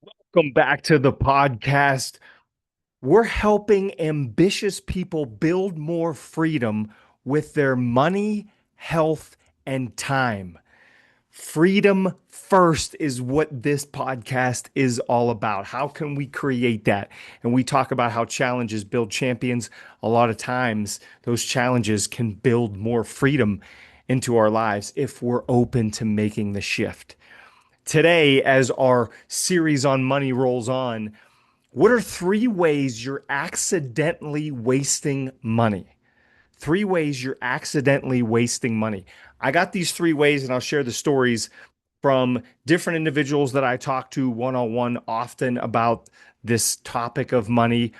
Welcome back to the podcast. We're helping ambitious people build more freedom with their money, health, and time. Freedom first is what this podcast is all about. How can we create that? And we talk about how challenges build champions. A lot of times, those challenges can build more freedom into our lives if we're open to making the shift. Today, as our series on money rolls on, what are three ways you're accidentally wasting money? Three ways you're accidentally wasting money. I got these three ways, and I'll share the stories from different individuals that I talk to one on one often about this topic of money,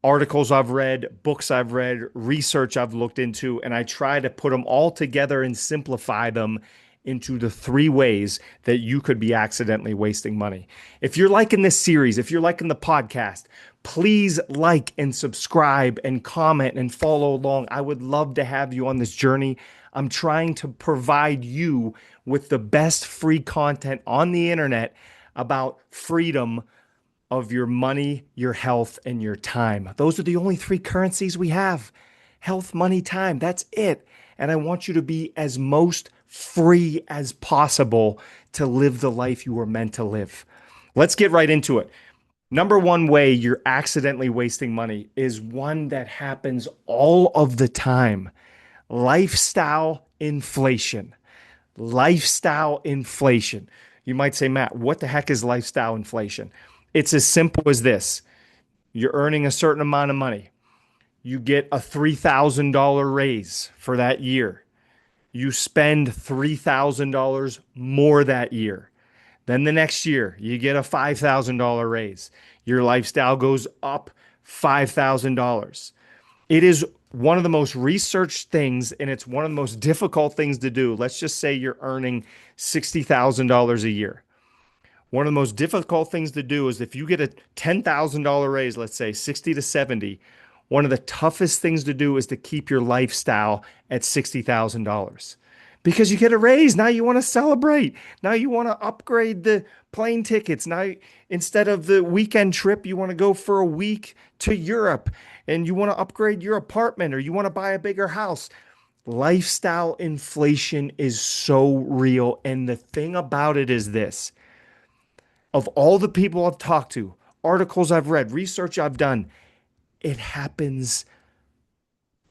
articles I've read, books I've read, research I've looked into, and I try to put them all together and simplify them into the three ways that you could be accidentally wasting money. If you're liking this series, if you're liking the podcast, please like and subscribe and comment and follow along. I would love to have you on this journey. I'm trying to provide you with the best free content on the internet about freedom of your money, your health, and your time. Those are the only three currencies we have: health, money, time. That's it. And I want you to be as most free as possible to live the life you were meant to live. Let's get right into it. Number one way you're accidentally wasting money is one that happens all of the time: lifestyle inflation. Lifestyle inflation. You might say, Matt, what the heck is lifestyle inflation? It's as simple as this: you're earning a certain amount of money, you get a $3,000 raise for that year, you spend $3,000 more that year. Then the next year, you get a $5,000 raise. Your lifestyle goes up $5,000. It is one of the most researched things, and it's one of the most difficult things to do. Let's just say you're earning $60,000 a year. One of the most difficult things to do is if you get a $10,000 raise, let's say 60 to 70, one of the toughest things to do is to keep your lifestyle at $60,000 because you get a raise. Now you want to celebrate. Now you want to upgrade the plane tickets. Now, instead of the weekend trip, you want to go for a week to Europe and you want to upgrade your apartment or you want to buy a bigger house. Lifestyle inflation is so real. And the thing about it is this: of all the people I've talked to, articles I've read, research I've done, it happens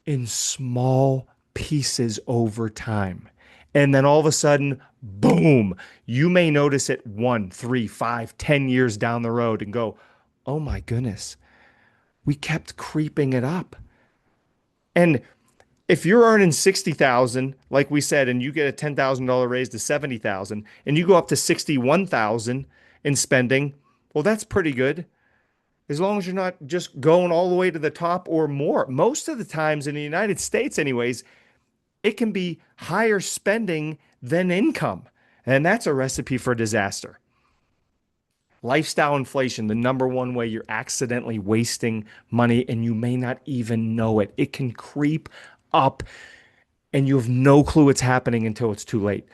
in small pieces over time. And then all of a sudden, boom, you may notice it 1, 3, 5, 10 years down the road and go, oh my goodness, we kept creeping it up. And if you're earning 60,000, like we said, and you get a $10,000 raise to 70,000 and you go up to 61,000 in spending, well, that's pretty good. As long as you're not just going all the way to the top or more. Most of the times in the United States, anyways, it can be higher spending than income. And that's a recipe for disaster. Lifestyle inflation, the number one way you're accidentally wasting money and you may not even know it. It can creep up and you have no clue it's happening until it's too late.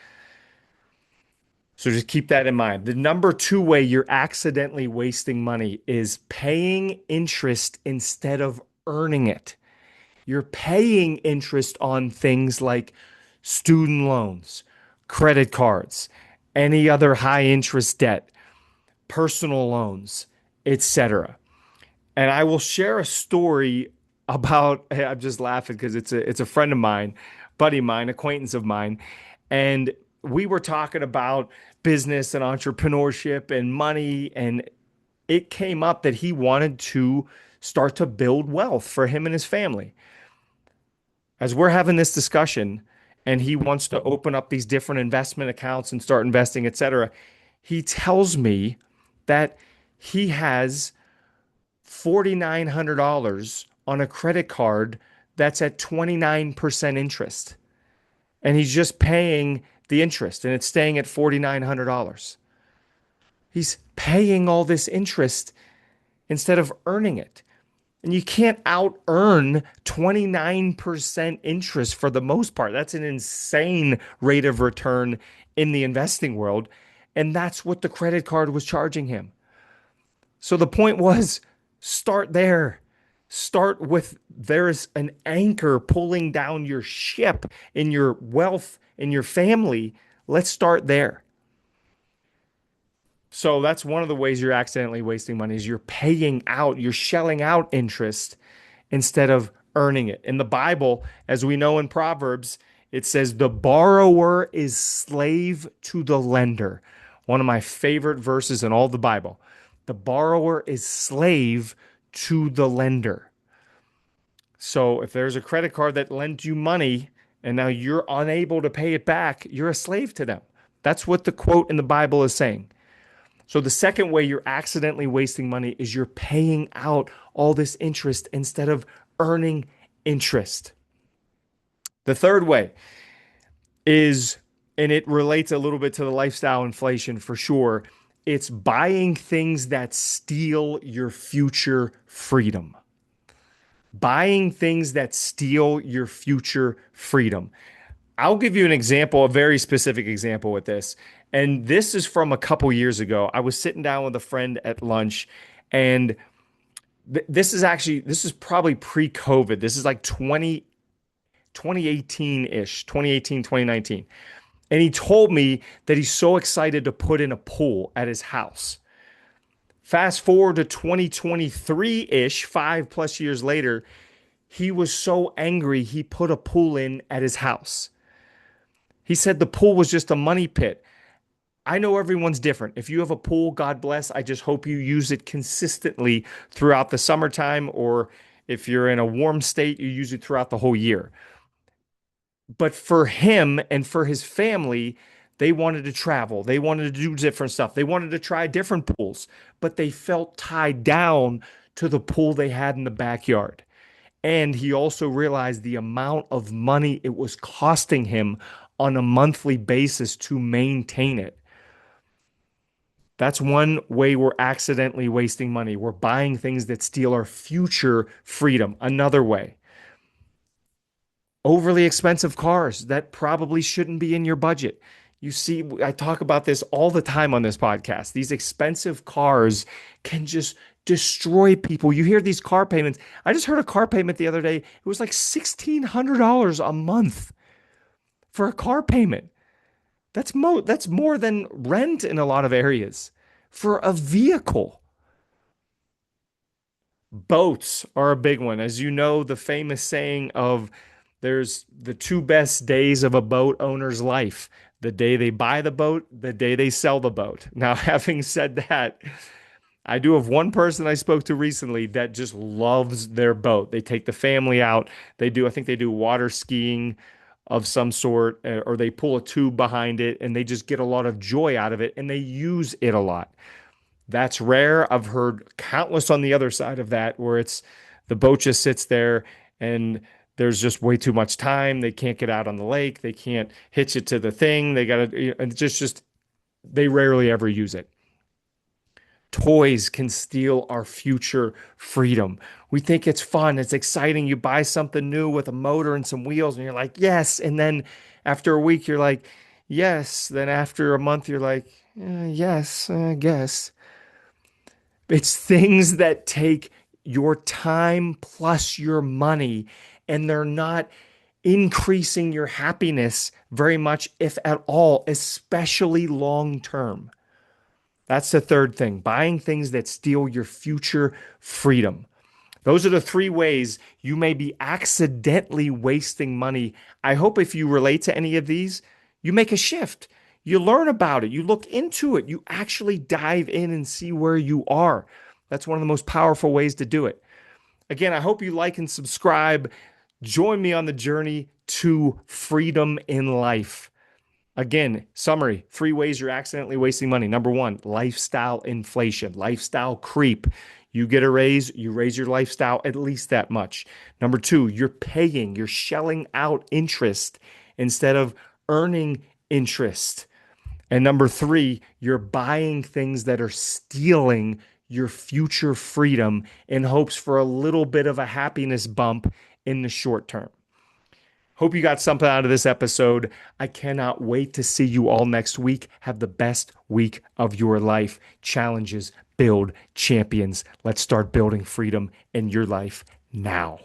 So just keep that in mind. The number two way you're accidentally wasting money is paying interest instead of earning it. You're paying interest on things like student loans, credit cards, any other high interest debt, personal loans, etc. And I will share a story about, I'm just laughing because it's a friend of mine, buddy of mine, acquaintance of mine, and we were talking about business and entrepreneurship and money, and it came up that he wanted to start to build wealth for him and his family. As we're having this discussion, and he wants to open up these different investment accounts and start investing, etc., he tells me that he has $4,900 on a credit card that's at 29% interest. And he's just paying the interest and it's staying at $4,900. He's paying all this interest instead of earning it. And you can't out earn 29% interest for the most part. That's an insane rate of return in the investing world. And that's what the credit card was charging him. So the point was, start there. Start with there's an anchor pulling down your ship in your wealth, in your family. Let's start there. So that's one of the ways you're accidentally wasting money is you're paying out, you're shelling out interest instead of earning it. In the Bible, as we know in Proverbs, it says the borrower is slave to the lender. One of my favorite verses in all the Bible. The borrower is slave to the lender. So if there's a credit card that lends you money and now you're unable to pay it back, you're a slave to them. That's what the quote in the Bible is saying. So the second way you're accidentally wasting money is you're paying out all this interest instead of earning interest. The third way is, and it relates a little bit to the lifestyle inflation for sure, it's buying things that steal your future freedom. Buying things that steal your future freedom. I'll give you an example, a very specific example with this. And this is from a couple years ago. I was sitting down with a friend at lunch, and this is probably pre-COVID. This is like 2018-ish, 2018, 2019. And he told me that he's so excited to put in a pool at his house. Fast forward to 2023-ish, 5+ years later, he was so angry he put a pool in at his house. He said the pool was just a money pit. I know everyone's different. If you have a pool, God bless. I just hope you use it consistently throughout the summertime, or if you're in a warm state, you use it throughout the whole year. But for him and for his family, they wanted to travel. They wanted to do different stuff. They wanted to try different pools, but they felt tied down to the pool they had in the backyard. And he also realized the amount of money it was costing him on a monthly basis to maintain it. That's one way we're accidentally wasting money. We're buying things that steal our future freedom. Another way, overly expensive cars that probably shouldn't be in your budget. You see, I talk about this all the time on this podcast. These expensive cars can just destroy people. You hear these car payments. I just heard a car payment the other day. It was like $1,600 a month for a car payment. That's more than rent in a lot of areas for a vehicle. Boats are a big one. As you know, the famous saying of there's the two best days of a boat owner's life: the day they buy the boat, the day they sell the boat. Now, having said that, I do have one person I spoke to recently that just loves their boat. They take the family out. I think they do water skiing of some sort, or they pull a tube behind it and they just get a lot of joy out of it and they use it a lot. That's rare. I've heard countless on the other side of that where it's the boat just sits there and there's just way too much time. They can't get out on the lake. They can't hitch it to the thing. They got to, and just, they rarely ever use it. Toys can steal our future freedom. We think it's fun, it's exciting. You buy something new with a motor and some wheels, and you're like, yes. And then after a week, you're like, yes. Then after a month, you're like, yes, I guess. It's things that take your time plus your money, and they're not increasing your happiness very much, if at all, especially long term. That's the third thing, buying things that steal your future freedom. Those are the three ways you may be accidentally wasting money. I hope if you relate to any of these, you make a shift. You learn about it. You look into it. You actually dive in and see where you are. That's one of the most powerful ways to do it. Again, I hope you like and subscribe. Join me on the journey to freedom in life. Again, summary, 3 ways you're accidentally wasting money. Number 1, lifestyle inflation, lifestyle creep. You get a raise, you raise your lifestyle at least that much. Number 2, you're shelling out interest instead of earning interest. And number 3, you're buying things that are stealing your future freedom in hopes for a little bit of a happiness bump in the short term. Hope you got something out of this episode. I cannot wait to see you all next week. Have the best week of your life. Challenges build champions. Let's start building freedom in your life now.